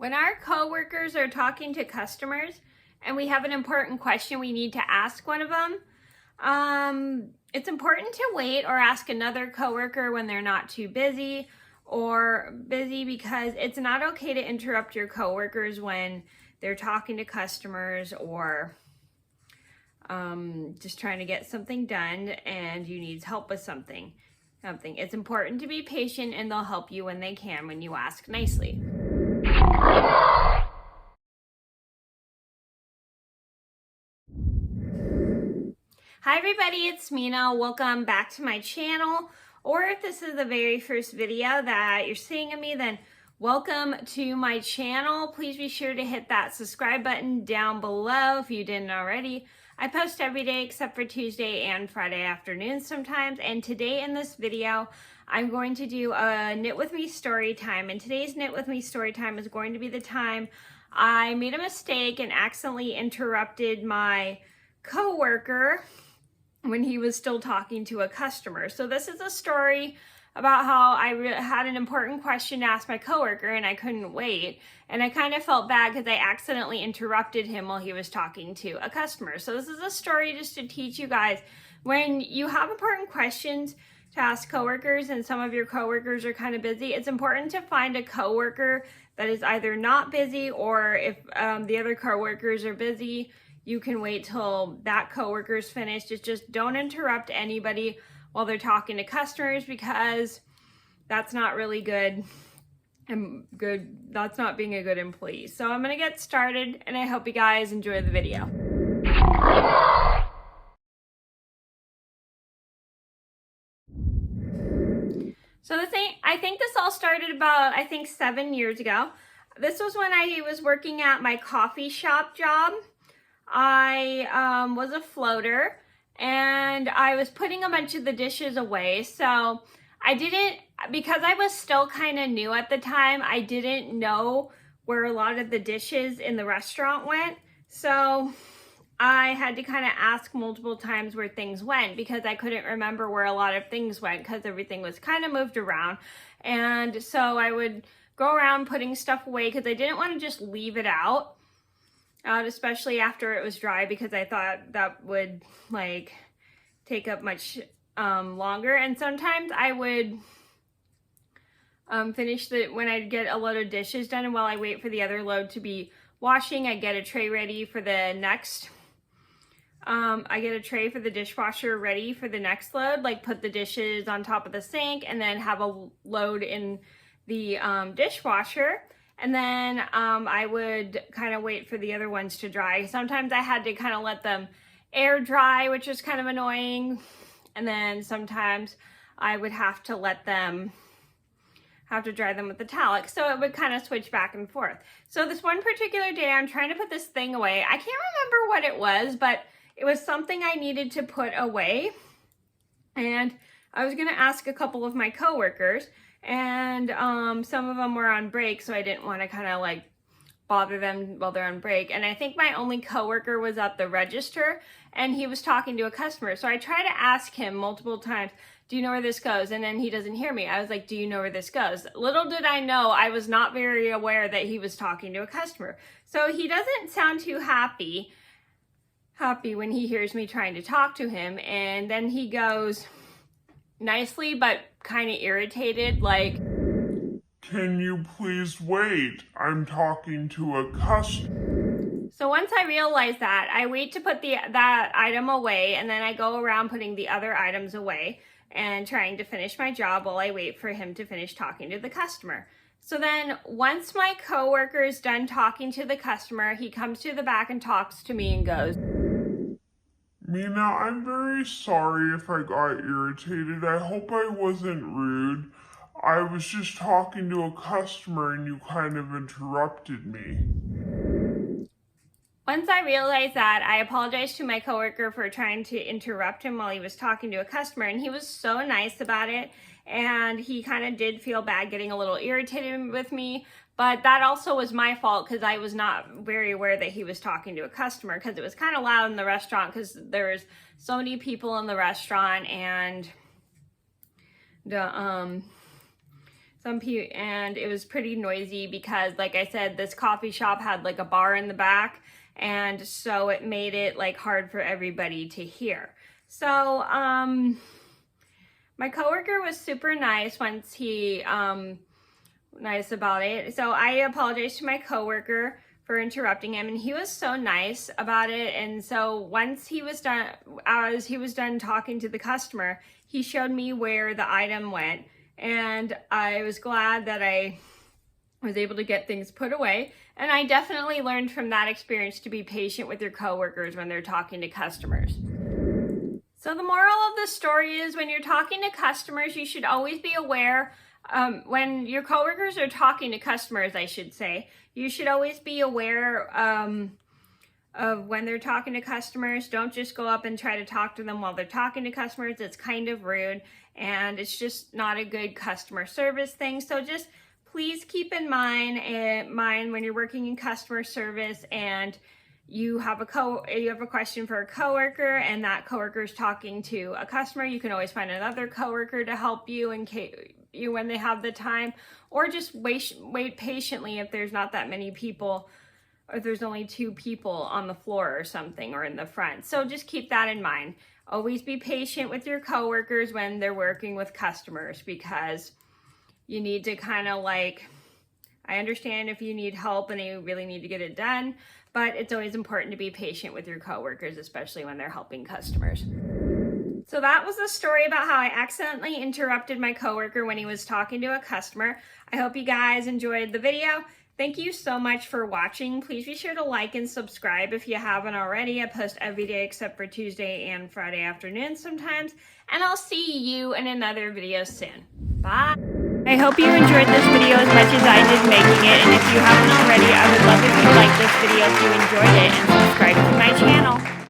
When our coworkers are talking to customers and we have an important question we need to ask one of them, it's important to wait or ask another coworker when they're not too busy because it's not okay to interrupt your coworkers when they're talking to customers or just trying to get something done and you need help with something. It's important to be patient and they'll help you when they can when you ask nicely. Hi everybody, it's Mena. Welcome back to my channel. Or if this is the very first video that you're seeing of me, then welcome to my channel. Please be sure to hit that subscribe button down below if you didn't already. I post every day except for Tuesday and Friday afternoons sometimes. And today in this video, I'm going to do a Knit With Me story time. And today's Knit With Me story time is going to be the time I made a mistake and accidentally interrupted my coworker when he was still talking to a customer. So this is a story about how I had an important question to ask my coworker and I couldn't wait. And I kind of felt bad because I accidentally interrupted him while he was talking to a customer. So this is a story just to teach you guys, when you have important questions to ask coworkers and some of your coworkers are kind of busy, it's important to find a coworker that is either not busy, or if the other coworkers are busy, you can wait till that coworker's finished. Just don't interrupt anybody while they're talking to customers, because that's not really good. That's not being a good employee. So I'm gonna get started and I hope you guys enjoy the video. So I think this all started about, 7 years ago. This was when I was working at my coffee shop job. I was a floater and I was putting a bunch of the dishes away. So because I was still kind of new at the time, I didn't know where a lot of the dishes in the restaurant went. So I had to kind of ask multiple times where things went because I couldn't remember where a lot of things went because everything was kind of moved around. And so I would go around putting stuff away because I didn't want to just leave it out. Especially after it was dry, because I thought that would take up much longer. And sometimes I would when I'd get a load of dishes done, and while I wait for the other load to be washing, I get a tray ready for the next. I get a tray for the dishwasher ready for the next load, put the dishes on top of the sink and then have a load in the dishwasher. And then I would kind of wait for the other ones to dry. Sometimes I had to kind of let them air dry, which was kind of annoying. And then sometimes I would have to dry them with the towel. So it would kind of switch back and forth. So this one particular day, I'm trying to put this thing away. I can't remember what it was, but it was something I needed to put away. And I was gonna ask a couple of my coworkers, and some of them were on break, so I didn't want to kind of bother them while they're on break. And I think my only coworker was at the register and he was talking to a customer. So I tried to ask him multiple times, do you know where this goes? And then he doesn't hear me. I was like, do you know where this goes? Little did I know, I was not very aware that he was talking to a customer. So he doesn't sound too happy when he hears me trying to talk to him. And then he goes nicely, but kind of irritated, can you please wait? I'm talking to a customer. So once I realize that, I wait to put that item away, and then I go around putting the other items away and trying to finish my job while I wait for him to finish talking to the customer. So then once my coworker is done talking to the customer, he comes to the back and talks to me and goes, Mena, I'm very sorry if I got irritated. I hope I wasn't rude. I was just talking to a customer and you kind of interrupted me. Once I realized that, I apologized to my coworker for trying to interrupt him while he was talking to a customer, and he was so nice about it, and he kind of did feel bad getting a little irritated with me. But that also was my fault because I was not very aware that he was talking to a customer, because it was kind of loud in the restaurant because there was so many people in the restaurant, and and it was pretty noisy because, like I said, this coffee shop had like a bar in the back, and so it made it like hard for everybody to hear. So my coworker was super nice once he nice about it. So I apologized to my coworker for interrupting him, and he was so nice about it. And so once he was done, as he was done talking to the customer, he showed me where the item went, and I was glad that I was able to get things put away. And I definitely learned from that experience to be patient with your coworkers when they're talking to customers. So the moral of the story is, when you're talking to customers, you should always be aware, when your coworkers are talking to customers, I should say, you should always be aware of when they're talking to customers. Don't just go up and try to talk to them while they're talking to customers. It's kind of rude, and it's just not a good customer service thing. So just please keep in mind when you're working in customer service and you have a question for a coworker, and that coworker is talking to a customer, you can always find another coworker to help you in case when they have the time, or just wait patiently if there's not that many people, or if there's only 2 people on the floor or something, or in the front. So just keep that in mind. Always be patient with your coworkers when they're working with customers, because you need to kind of like, I understand if you need help and you really need to get it done, but it's always important to be patient with your coworkers, especially when they're helping customers. So that was the story about how I accidentally interrupted my coworker when he was talking to a customer. I hope you guys enjoyed the video. Thank you so much for watching. Please be sure to like and subscribe if you haven't already. I post every day except for Tuesday and Friday afternoons sometimes. And I'll see you in another video soon. Bye. I hope you enjoyed this video as much as I did making it. And if you haven't already, I would love if you liked this video if you enjoyed it and subscribe to my channel.